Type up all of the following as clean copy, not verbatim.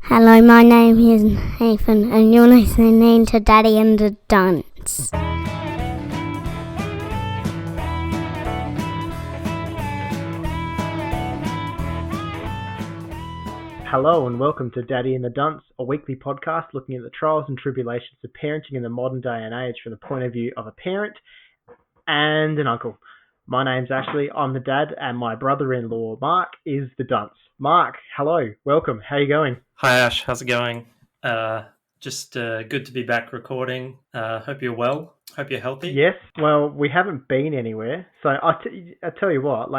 Hello, my name is Nathan, and you're listening to Daddy and the Dunce. Hello and welcome to Daddy and the Dunce, a weekly podcast looking at the trials and tribulations of parenting in the modern day and age from the point of view of a parent and an uncle. My name's Ashley, I'm the dad, and my brother-in-law Mark is the dunce. Mark, hello, welcome, how are you going? Hi Ash, how's it going? Just good to be back recording. Hope you're well, hope you're healthy. Yes, well, we haven't been anywhere, so I tell you what,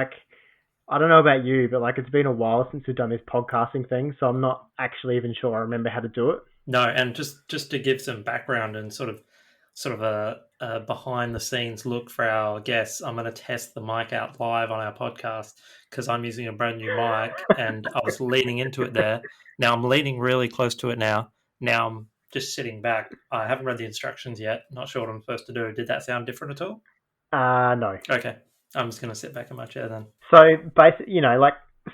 I don't know about you, but it's been a while since we've done this podcasting thing, so I'm not actually even sure I remember how to do it. No, and just to give some background and sort of a behind the scenes look for our guests, I'm going to test the mic out live on our podcast because I'm using a brand new mic and I was leaning into it there. Now I'm leaning really close to it now. Now I'm just sitting back. I haven't read the instructions yet. Not sure what I'm supposed to do. Did that sound different at all? No. Okay. I'm just going to sit back in my chair then. So, basically,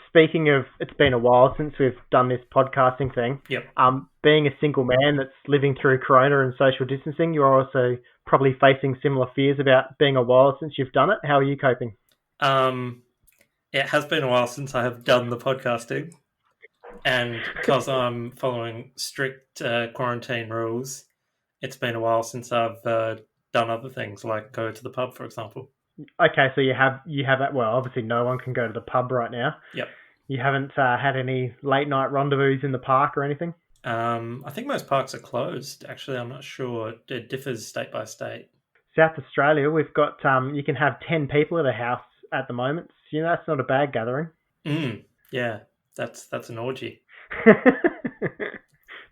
speaking of, it's been a while since we've done this podcasting thing. Yep. Being a single man that's living through Corona and social distancing, you're also probably facing similar fears about being a while since you've done it. How are you coping? It has been a while since I have done the podcasting, and because I'm following strict quarantine rules, it's been a while since I've done other things like go to the pub, for example. Okay, so you have that. Well, obviously no one can go to the pub right now. Yep. You haven't had any late night rendezvous in the park or anything? I think most parks are closed. Actually, I'm not sure. It differs state by state. South Australia, we've got you can have 10 people at a house at the moment. So, that's not a bad gathering. Yeah, that's an orgy.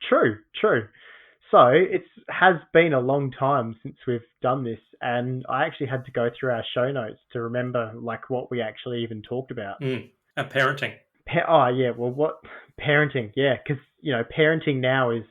True. So it has been a long time since we've done this, and I actually had to go through our show notes to remember what we actually even talked about. Parenting. What parenting? Yeah, because parenting now is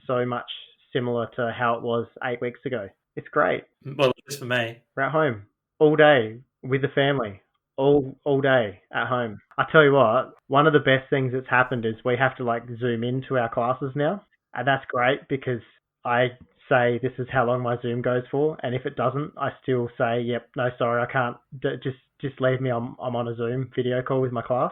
so much similar to how it was 8 weeks ago. It's great. Well, it is for me. We're at home all day with the family, all day at home. I tell you what, one of the best things that's happened is we have to Zoom into our classes now. And that's great because I say this is how long my Zoom goes for, and if it doesn't, I still say, "Yep, no, sorry, I can't. Just leave me. I'm on a Zoom video call with my class."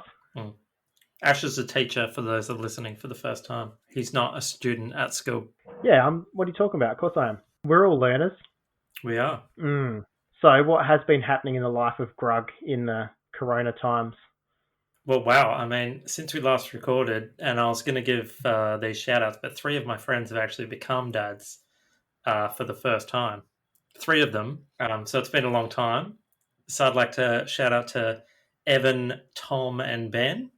Ash is a teacher for those that are listening for the first time. He's not a student at school. Yeah, what are you talking about? Of course I am. We're all learners. We are. So what has been happening in the life of Grug in the Corona times? Well, wow. I mean, since we last recorded, and I was going to give these shout-outs, but 3 of my friends have actually become dads for the first time. 3 of them. So it's been a long time. So I'd like to shout out to Evan, Tom, and Ben,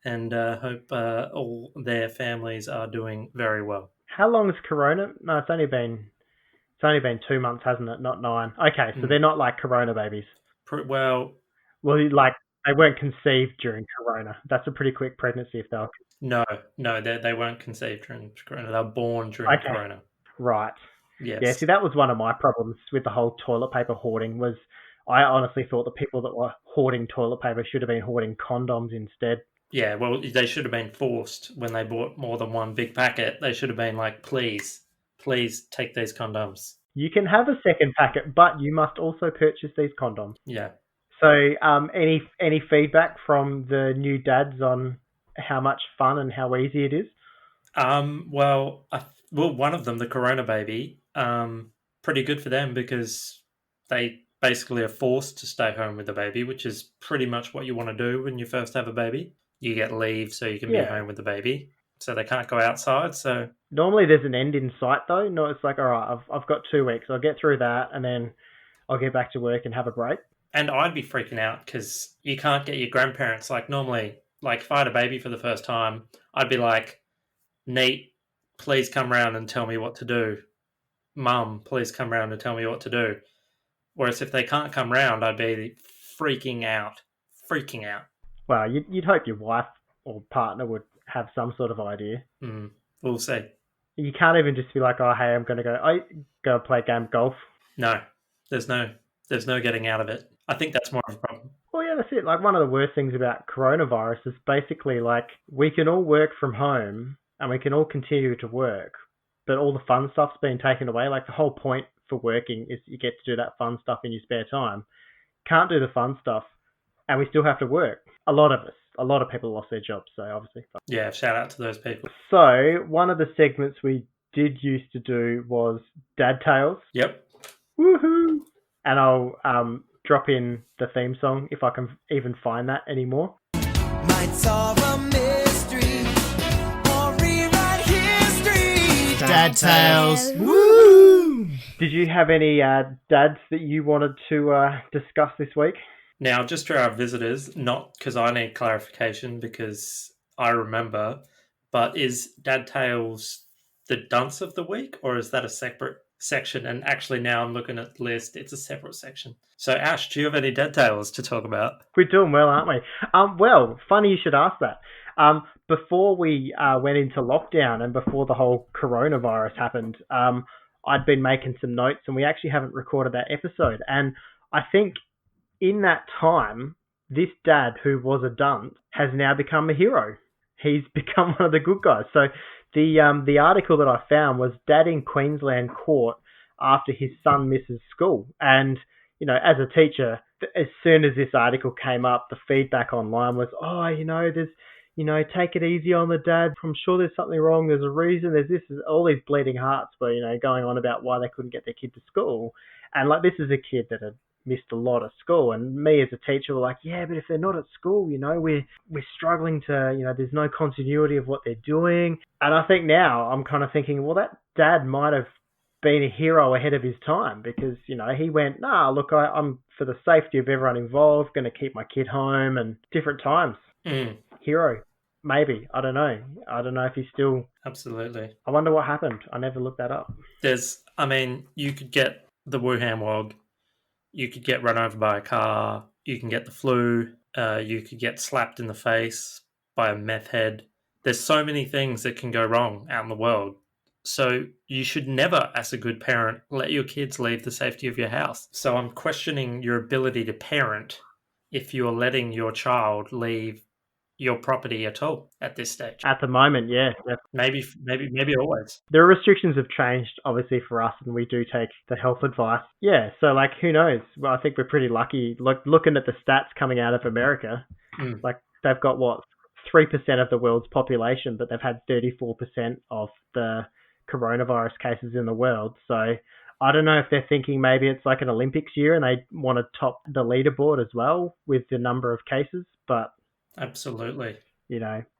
and hope all their families are doing very well. How long is Corona? No, it's only been 2 months, hasn't it? Not 9. Okay, so they're not like Corona babies. Well, they weren't conceived during Corona. That's a pretty quick pregnancy if they were. No, they weren't conceived during Corona. They were born during Corona. Right. Yes. Yeah, see, that was one of my problems with the whole toilet paper hoarding was I honestly thought the people that were hoarding toilet paper should have been hoarding condoms instead. Yeah, well, they should have been forced when they bought more than one big packet. They should have been like, please take these condoms. You can have a second packet, but you must also purchase these condoms. Yeah. So, any feedback from the new dads on how much fun and how easy it is? Well, one of them, the Corona baby, pretty good for them because they basically are forced to stay home with the baby, which is pretty much what you want to do when you first have a baby. You get leave so you can be home with the baby, so they can't go outside. So normally there's an end in sight, though. No, it's like, all right, I've got 2 weeks. I'll get through that, and then I'll get back to work and have a break. And I'd be freaking out because you can't get your grandparents. Normally, if I had a baby for the first time, I'd be like, Neat, please come round and tell me what to do. Mum, please come round and tell me what to do. Whereas if they can't come round, I'd be freaking out. Well, you'd hope your wife or partner would have some sort of idea. We'll see. You can't even just be like, oh, hey, I'm going to go play a game of golf. No, there's no getting out of it. I think that's more of a problem. Well, yeah, that's it. One of the worst things about coronavirus is basically we can all work from home, and we can all continue to work, but all the fun stuff's been taken away. Like the whole point for working is you get to do that fun stuff in your spare time. Can't do the fun stuff, and we still have to work. A lot of people lost their jobs, so obviously. Yeah, shout out to those people. So one of the segments we did used to do was Dad Tales. Yep. Woohoo! And I'll drop in the theme song if I can even find that anymore. Might solve a mystery or rewrite history. Dad Tales. Woo! Did you have any dads that you wanted to discuss this week? Now, just for our visitors, not because I need clarification because I remember, but is Dad Tales the dunce of the week, or is that a separate section? And actually now I'm looking at the list, it's a separate section. So Ash, do you have any Dad Tales to talk about? We're doing well, aren't we? Well, funny you should ask that. Before we went into lockdown and before the whole coronavirus happened, I'd been making some notes and we actually haven't recorded that episode. And I think in that time, this dad who was a dunce has now become a hero. He's become one of the good guys. So the article that I found was Dad in Queensland caught after his son misses school. And, you know, as a teacher, as soon as this article came up, the feedback online was, take it easy on the dad. I'm sure there's something wrong. There's a reason. There's this. All these bleeding hearts were, going on about why they couldn't get their kid to school. And like, this is a kid that had missed a lot of school, and me as a teacher were like, yeah, but if they're not at school, we're struggling to, there's no continuity of what they're doing. And I think now I'm kind of thinking, well, that dad might have been a hero ahead of his time because, he went, nah, look, I'm for the safety of everyone involved, going to keep my kid home, and different times. Hero. Maybe. I don't know. I don't know if he's still... Absolutely. I wonder what happened. I never looked that up. You could get the Wuhan Wog. You could get run over by a car. You can get the flu. You could get slapped in the face by a meth head. There's so many things that can go wrong out in the world. So you should never, as a good parent, let your kids leave the safety of your house. So I'm questioning your ability to parent if you're letting your child leave your property at all at this stage. At the moment, yeah. Maybe always. The restrictions have changed, obviously, for us, and we do take the health advice. Yeah, so, who knows? Well, I think we're pretty lucky. Looking at the stats coming out of America, they've got, 3% of the world's population, but they've had 34% of the coronavirus cases in the world. So I don't know if they're thinking maybe it's like an Olympics year and they want to top the leaderboard as well with the number of cases, but... Absolutely.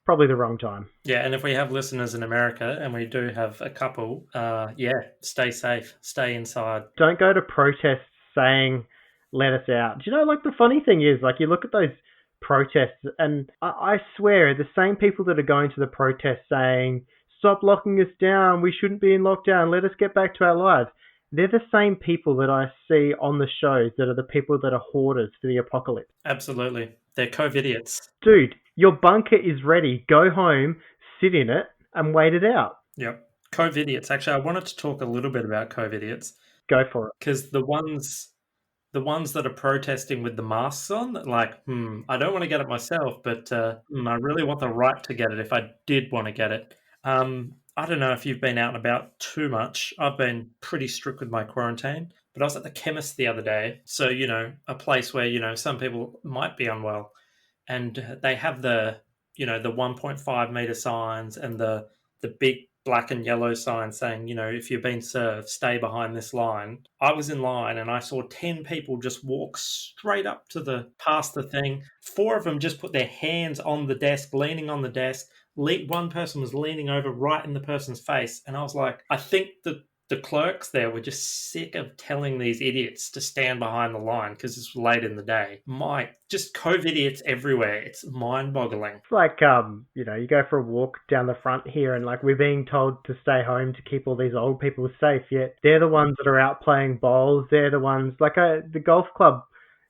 Probably the wrong time. Yeah, and if we have listeners in America, and we do have a couple, stay safe, stay inside. Don't go to protests saying, let us out. Do you know, the funny thing is, you look at those protests, and I swear, the same people that are going to the protests saying, stop locking us down, we shouldn't be in lockdown, let us get back to our lives. They're the same people that I see on the shows that are the people that are hoarders for the apocalypse. Absolutely. They're COVID-idiots. Dude, your bunker is ready. Go home, sit in it, and wait it out. Yep. COVID-idiots. Actually, I wanted to talk a little bit about COVID-idiots. Go for it. Because the ones that are protesting with the masks on, I don't want to get it myself, but I really want the right to get it if I did want to get it. I don't know if you've been out and about too much. I've been pretty strict with my quarantine, but I was at the chemist the other day. So, a place where, some people might be unwell, and they have the 1.5 meter signs and the big black and yellow sign saying, if you've been served, stay behind this line. I was in line and I saw 10 people just walk straight up past the thing. 4 of them just put their hands on the desk, leaning on the desk. One person was leaning over right in the person's face. And I was like, I think the clerks there were just sick of telling these idiots to stand behind the line because it's late in the day. Just COVID idiots everywhere. It's mind-boggling. It's like, you go for a walk down the front here and we're being told to stay home to keep all these old people safe, yet they're the ones that are out playing bowls. They're the ones, the golf club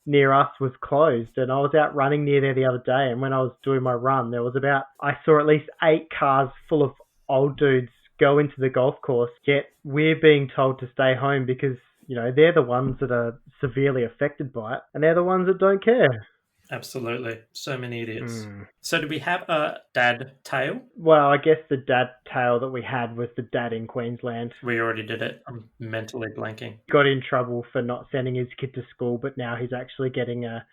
near us was closed, and I was out running near there the other day, and when I was doing my run, I saw at least 8 cars full of old dudes go into the golf course, yet we're being told to stay home because, they're the ones that are severely affected by it, and they're the ones that don't care. Absolutely. So many idiots. Mm. So do we have a dad tale? Well, I guess the dad tale that we had was the dad in Queensland. We already did it. I'm mentally blanking. Got in trouble for not sending his kid to school, but now he's actually getting a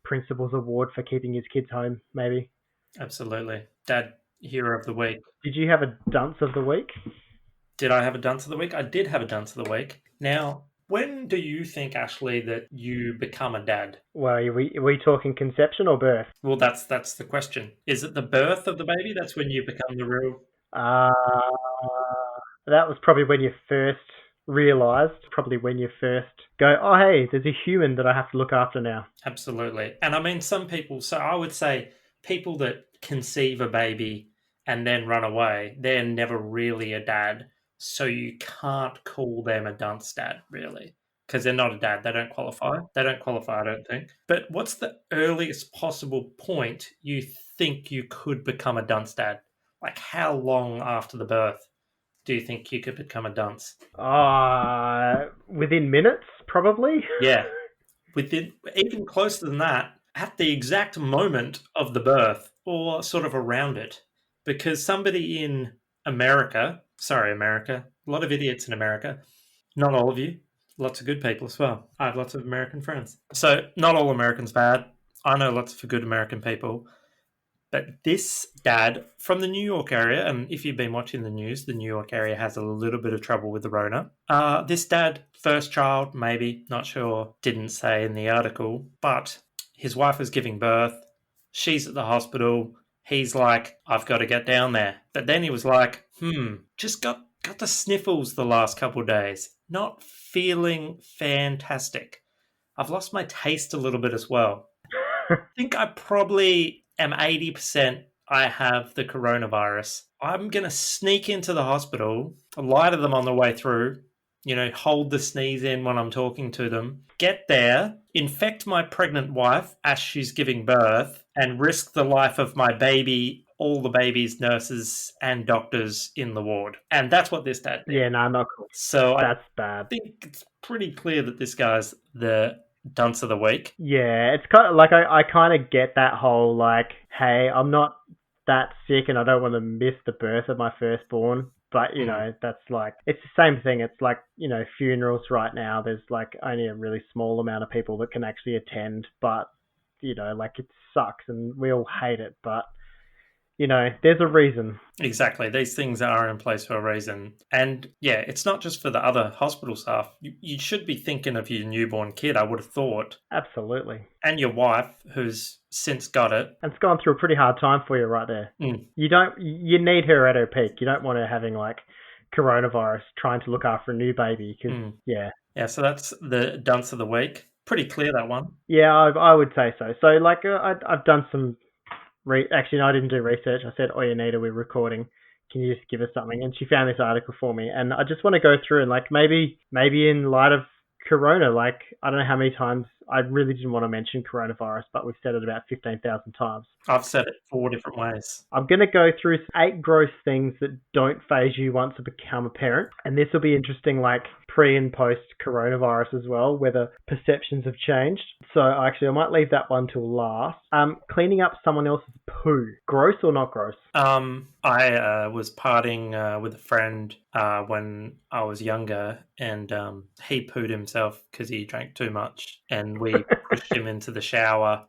principal's award for keeping his kids home, maybe. Absolutely. Dad hero of the week. Did you have a dunce of the week? Did I have a dunce of the week? I did have a dunce of the week. Now, when do you think, Ashley, that you become a dad? Well, are we talking conception or birth? Well, that's the question. Is it the birth of the baby? That's when you become the real... That was probably when you first realised, probably when you first go, oh, hey, there's a human that I have to look after now. Absolutely. And I mean, some people, so I would say people that conceive a baby and then run away, they're never really a dad. So you can't call them a dunce dad, really, because they're not a dad. They don't qualify. They don't qualify, I don't think. But what's the earliest possible point you think you could become a dunce dad? Like, how long after the birth do you think you could become a dunce? Within minutes, probably. Yeah. Within, even closer than that, at the exact moment of the birth or sort of around it. Because somebody in America, sorry, America, a lot of idiots in America, not all of you, lots of good people as well. I have lots of American friends. So not all Americans bad. I know lots of good American people. But this dad from the New York area, and if you've been watching the news, the New York area has a little bit of trouble with the Rona. This dad, first child, maybe, not sure, didn't say in the article, but his wife was giving birth. She's at the hospital. He's like, I've got to get down there. But then he was like, just got the sniffles the last couple of days. Not feeling fantastic. I've lost my taste a little bit as well. I think I probably am 80% I have the coronavirus. I'm going to sneak into the hospital, lie to them on the way through, hold the sneeze in when I'm talking to them, get there, infect my pregnant wife as she's giving birth, and risk the life of my baby, all the baby's nurses and doctors in the ward. And that's what this dad did. Yeah, no, not cool. So that's bad. I think it's pretty clear that this guy's the dunce of the week. Yeah, it's kind of like I kind of get that whole like, hey, I'm not that sick and I don't want to miss the birth of my firstborn. But, that's like, it's the same thing. It's like, funerals right now, there's like only a really small amount of people that can actually attend. But, like it sucks and we all hate it. But, there's a reason. Exactly. These things are in place for a reason. And yeah, it's not just for the other hospital staff. You should be thinking of your newborn kid, I would have thought. Absolutely. And your wife, who's since got it. And it's gone through a pretty hard time for you right there. You need her at her peak. You don't want her having like coronavirus trying to look after a new baby. Yeah. Yeah, so that's the dunce of the week. Pretty clear, that one. Yeah, I would say so. So like I've done some... Actually, no, I didn't do research. I said, Anita, we're recording. Can you just give us something? And she found this article for me. And I just want to go through and like maybe in light of Corona, like I don't know how many times I really didn't want to mention coronavirus, but we've said it about 15,000 times. I've said it 4 different ways. I'm going to go through 8 gross things that don't phase you once you become a parent. And this will be interesting, like pre and post coronavirus as well, whether perceptions have changed. So actually, I might leave that one till last. Cleaning up someone else's poo. Gross or not gross? I was partying with a friend when I was younger, and he pooed himself because he drank too much, and we pushed him into the shower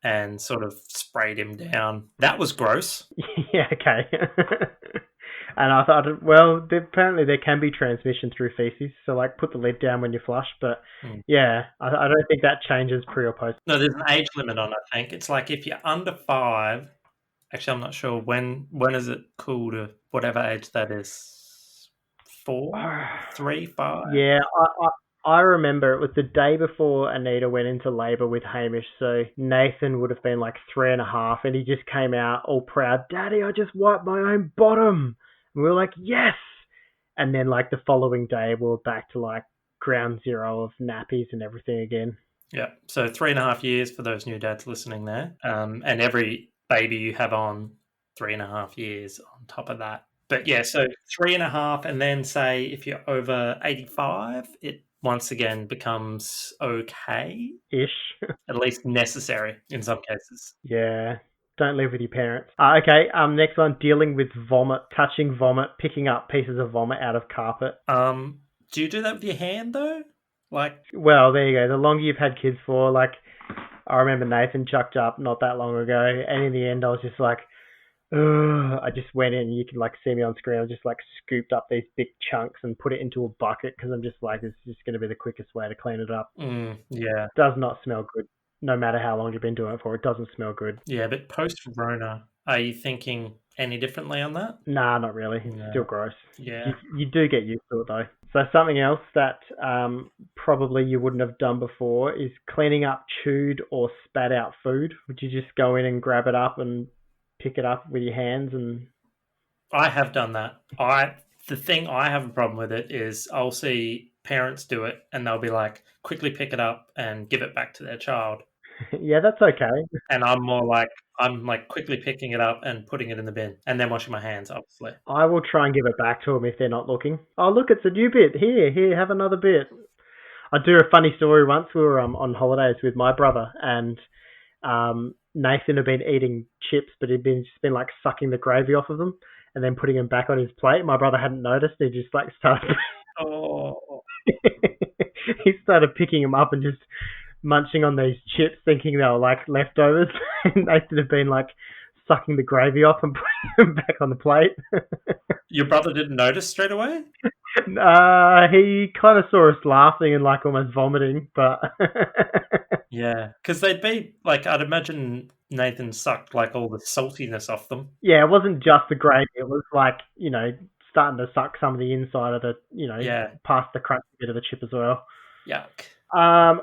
and sort of sprayed him down. That was gross. Yeah, okay. And I thought, well, apparently there can be transmission through feces, so like put the lid down when you flush. But yeah, I don't think that changes pre or post. No, there's an age limit on it, I think. It's like if you're under 5, actually I'm not sure, when is it cool to whatever age that is? 4? 3? 5? Yeah, I remember it was the day before Anita went into labour with Hamish, so Nathan would have been like 3.5, and he just came out all proud, Daddy, I just wiped my own bottom. And we were like, yes! And then like the following day, we were back to like ground zero of nappies and everything again. Yeah, so 3.5 years for those new dads listening there. And every baby you have on, 3.5 years on top of that. But yeah, so 3.5, and then say if you're over 85, it once again becomes okay, Ish. at least necessary in some cases. Yeah. Don't live with your parents. Okay, next one, dealing with vomit, touching vomit, picking up pieces of vomit out of carpet. Do you do that with your hand though? Like, Well, there you go. The longer you've had kids for, like, I remember Nathan chucked up not that long ago, and in the end I was just like, ugh. I just went in, you can like see me on screen, I just like scooped up these big chunks and put it into a bucket because I'm just like, it's just going to be the quickest way to clean it up. yeah. It does not smell good. No matter how long you've been doing it for, it doesn't smell good. Yeah, but post-Rona, are you thinking any differently on that? Nah, not really. It's No. still gross. Yeah. You do get used to it though. So something else that probably you wouldn't have done before is cleaning up chewed or spat out food. Would you just go in and grab it up and pick it up with your hands? And I have done that. The thing I have a problem with it is I'll see parents do it and they'll be like, quickly pick it up and give it back to their child. yeah, that's okay. And I'm like quickly picking it up and putting it in the bin and then washing my hands, obviously. I will try and give it back to them if they're not looking. Oh, look, it's a new bit. Here, have another bit. I'll do a funny story. Once we were on holidays with my brother, and Nathan had been eating chips, but he'd just been like sucking the gravy off of them and then putting them back on his plate. My brother hadn't noticed. He just like started. Oh. He started picking them up and just munching on these chips, thinking they were like leftovers. And Nathan had been like sucking the gravy off and putting them back on the plate. Your brother didn't notice straight away? He kind of saw us laughing and like almost vomiting, but Yeah, because they'd be like, I'd imagine Nathan sucked like all the saltiness off them. yeah, it wasn't just the gravy. It was like, starting to suck some of the inside of the, Yeah. past the crunchy bit of the chip as well. Yuck.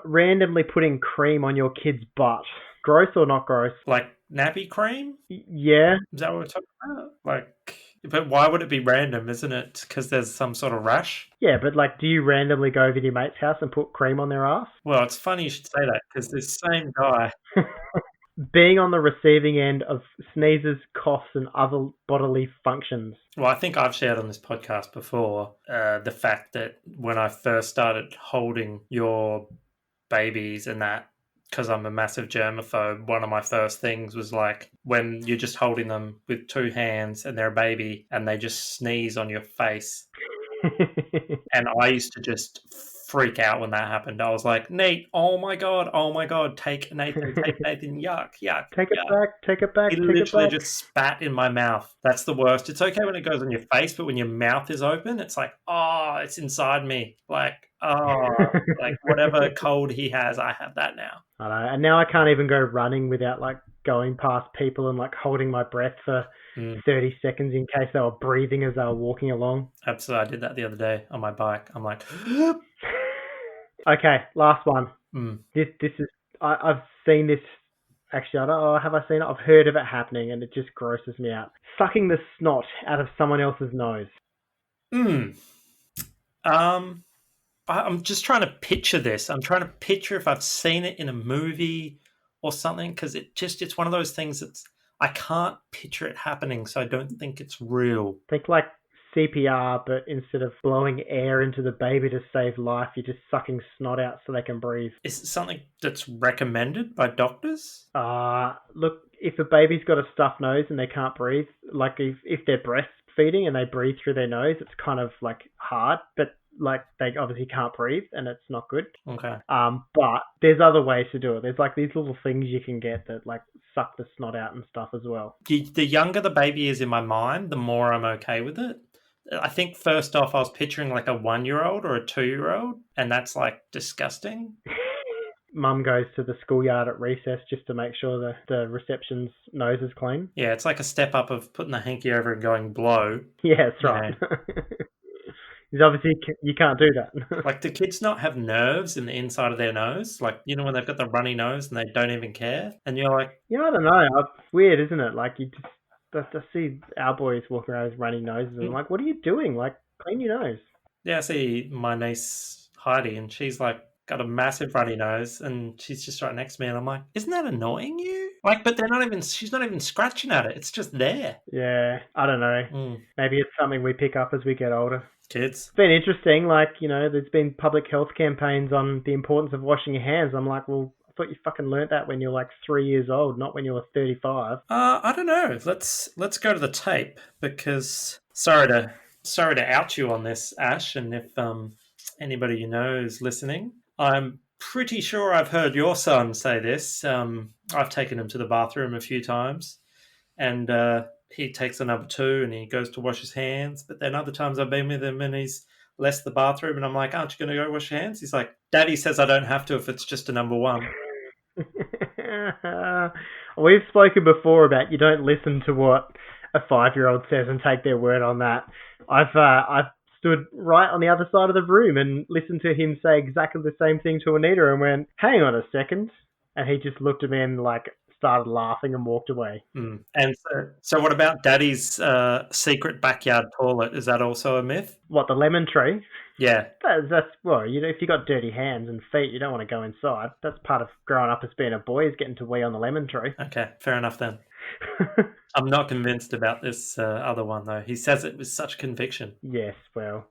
Randomly putting cream on your kid's butt. Gross or not gross? Like nappy cream? Yeah. Is that what we're talking about? Like, but why would it be random, isn't it? Because there's some sort of rash? Yeah, but like, do you randomly go over to your mate's house and put cream on their ass? Well, it's funny you should say that because this same guy... Being on the receiving end of sneezes, coughs, and other bodily functions. Well, I think I've shared on this podcast before the fact that when I first started holding your babies and that, because I'm a massive germaphobe, one of my first things was like when you're just holding them with two hands and they're a baby and they just sneeze on your face. And I used to just freak out when that happened. I was like, Nate, oh my god, take Nathan, yuck. Take it back. He literally just spat in my mouth. That's the worst. It's okay when it goes on your face, but when your mouth is open, it's like, oh, it's inside me. Like, oh, like whatever cold he has, I have that now. I know. And now I can't even go running without like going past people and like holding my breath for 30 seconds in case they were breathing as they were walking along. Absolutely. I did that the other day on my bike. I'm like, okay, last one. This is I've seen this. Actually, I don't know. Have I seen it? I've heard of it happening, and it just grosses me out. Sucking the snot out of someone else's nose. I'm just trying to picture this. I'm trying to picture if I've seen it in a movie or something, because it's one of those things that's I can't picture it happening, so I don't think it's real. Think like CPR, but instead of blowing air into the baby to save life, you're just sucking snot out so they can breathe. Is it something that's recommended by doctors? Look, if a baby's got a stuffed nose and they can't breathe, like if they're breastfeeding and they breathe through their nose, it's kind of like hard, but like they obviously can't breathe and it's not good. Okay. But there's other ways to do it. There's like these little things you can get that like suck the snot out and stuff as well. The younger the baby is in my mind, the more I'm okay with it. I think first off, I was picturing like a 1-year-old or a 2-year-old, and that's like disgusting. Mum goes to the schoolyard at recess just to make sure the reception's nose is clean. Yeah, it's like a step up of putting the hanky over and going blow. Yeah, that's right. Because obviously you can't do that. Like, do kids not have nerves in the inside of their nose? Like, you know, when they've got the runny nose and they don't even care? And you're like... Yeah, I don't know. It's weird, isn't it? Like, you just... I see our boys walking around with runny noses and I'm like, what are you doing? Like, clean your nose. Yeah, I see my niece Heidi and she's like got a massive runny nose and she's just right next to me and I'm like, isn't that annoying you? Like, but they're not even. She's not even scratching at it. It's just there. Yeah, I don't know. Mm. Maybe it's something we pick up as we get older. Kids. It's been interesting, like, there's been public health campaigns on the importance of washing your hands. I'm like, well, I thought you fucking learnt that when you're like 3 years old, not when you were 35. I don't know. Let's go to the tape because sorry to out you on this, Ash, and if anybody you know is listening, I'm pretty sure I've heard your son say this. I've taken him to the bathroom a few times, and he takes the number 2 and he goes to wash his hands. But then other times I've been with him and he's left the bathroom and I'm like, aren't you going to go wash your hands? He's like, Daddy says I don't have to if it's just a number 1. We've spoken before about you don't listen to what a 5-year-old says and take their word on that. I've stood right on the other side of the room and listened to him say exactly the same thing to Anita and went, hang on a second. And he just looked at me and like started laughing and walked away. Mm. And so what about Daddy's secret backyard toilet? Is that also a myth? What, the lemon tree? Yeah. That's well, if you got dirty hands and feet, you don't want to go inside. That's part of growing up as being a boy, is getting to wee on the lemon tree. Okay, fair enough then. I'm not convinced about this other one though. He says it with such conviction. Yes, well,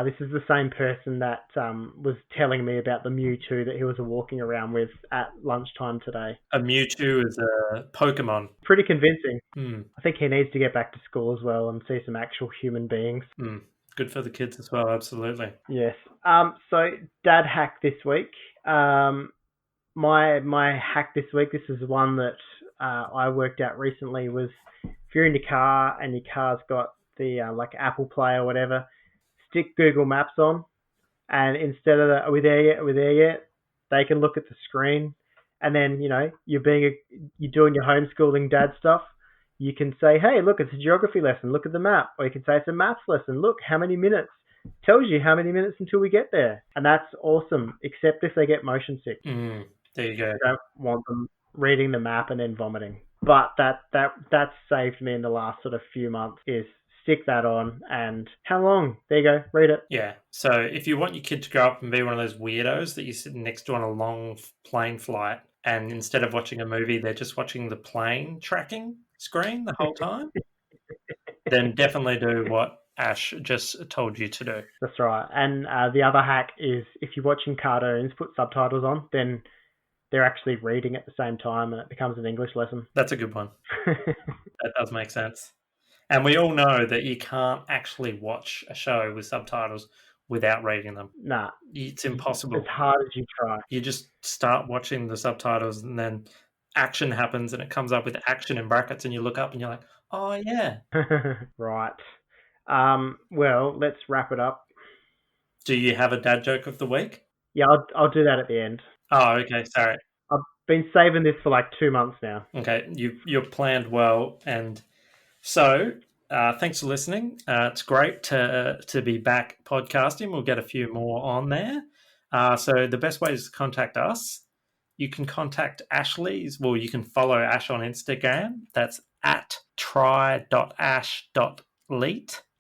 this is the same person that was telling me about the Mewtwo that he was walking around with at lunchtime today. A Mewtwo is a Pokemon. Pretty convincing. Mm. I think he needs to get back to school as well and see some actual human beings. Mm. Good for the kids as well, absolutely. Yes. So, dad hack this week. My hack this week, this is one that I worked out recently, was if you're in your car and your car's got the like Apple Play or whatever, stick Google Maps on, and instead of are we there yet, they can look at the screen, and then you're doing your homeschooling dad stuff. You can say, hey, look, it's a geography lesson. Look at the map. Or you can say it's a maths lesson. Look, how many minutes? Tells you how many minutes until we get there. And that's awesome, except if they get motion sick. Mm. There you go. I don't want them reading the map and then vomiting. But that's saved me in the last sort of few months, is stick that on and how long? There you go, read it. Yeah. So if you want your kid to grow up and be one of those weirdos that you're sitting next to on a long plane flight, and instead of watching a movie, they're just watching the plane tracking screen the whole time, then definitely do what Ash just told you to do. That's right. And the other hack is if you're watching cartoons, put subtitles on, then they're actually reading at the same time and it becomes an English lesson. That's a good one. That does make sense. And we all know that you can't actually watch a show with subtitles without reading them. Nah. It's impossible. As hard as you try. You just start watching the subtitles and then action happens and it comes up with action in brackets and you look up and you're like, oh, yeah. Right. Well, let's wrap it up. Do you have a dad joke of the week? Yeah, I'll do that at the end. Oh, okay. Sorry. I've been saving this for like 2 months now. Okay. You're planned well. And so thanks for listening. It's great to be back podcasting. We'll get a few more on there. So the best way is to contact us. You can contact Ashley's. Well, you can follow Ash on Instagram. That's at try.ash.leet.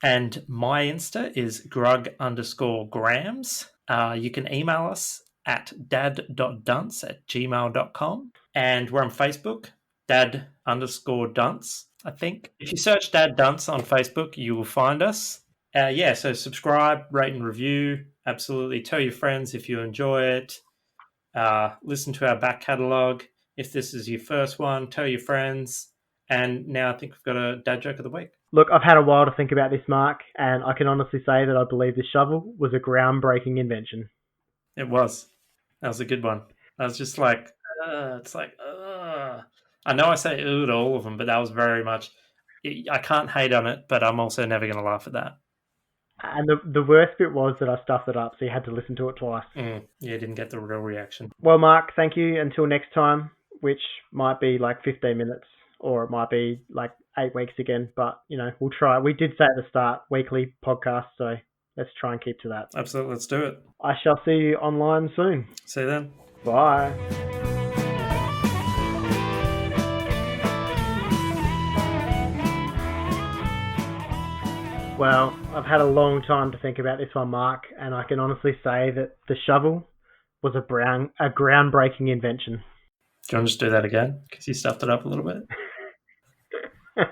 And my Insta is grug_grams. You can email us at dad.dunce@gmail.com. And we're on Facebook, dad_dunce, I think. If you search Dad Dunce on Facebook, you will find us. So subscribe, rate and review. Absolutely. Tell your friends if you enjoy it. Listen to our back catalogue. If this is your first one, tell your friends. And now I think we've got a dad joke of the week. Look, I've had a while to think about this, Mark, and I can honestly say that I believe the shovel was a groundbreaking invention. It was. That was a good one. I was just like, I know I say ooh to all of them, but that was very much, I can't hate on it, but I'm also never going to laugh at that. And the worst bit was that I stuffed it up, so you had to listen to it twice. Yeah, didn't get the real reaction. Well, Mark, thank you. Until next time, which might be like 15 minutes, or it might be like 8 weeks again, but, we'll try. We did say at the start, weekly podcast, so let's try and keep to that. Absolutely, let's do it. I shall see you online soon. See you then. Bye. Well, I've had a long time to think about this one, Mark, and I can honestly say that the shovel was a groundbreaking invention. you want to just do that again? Because you stuffed it up a little bit.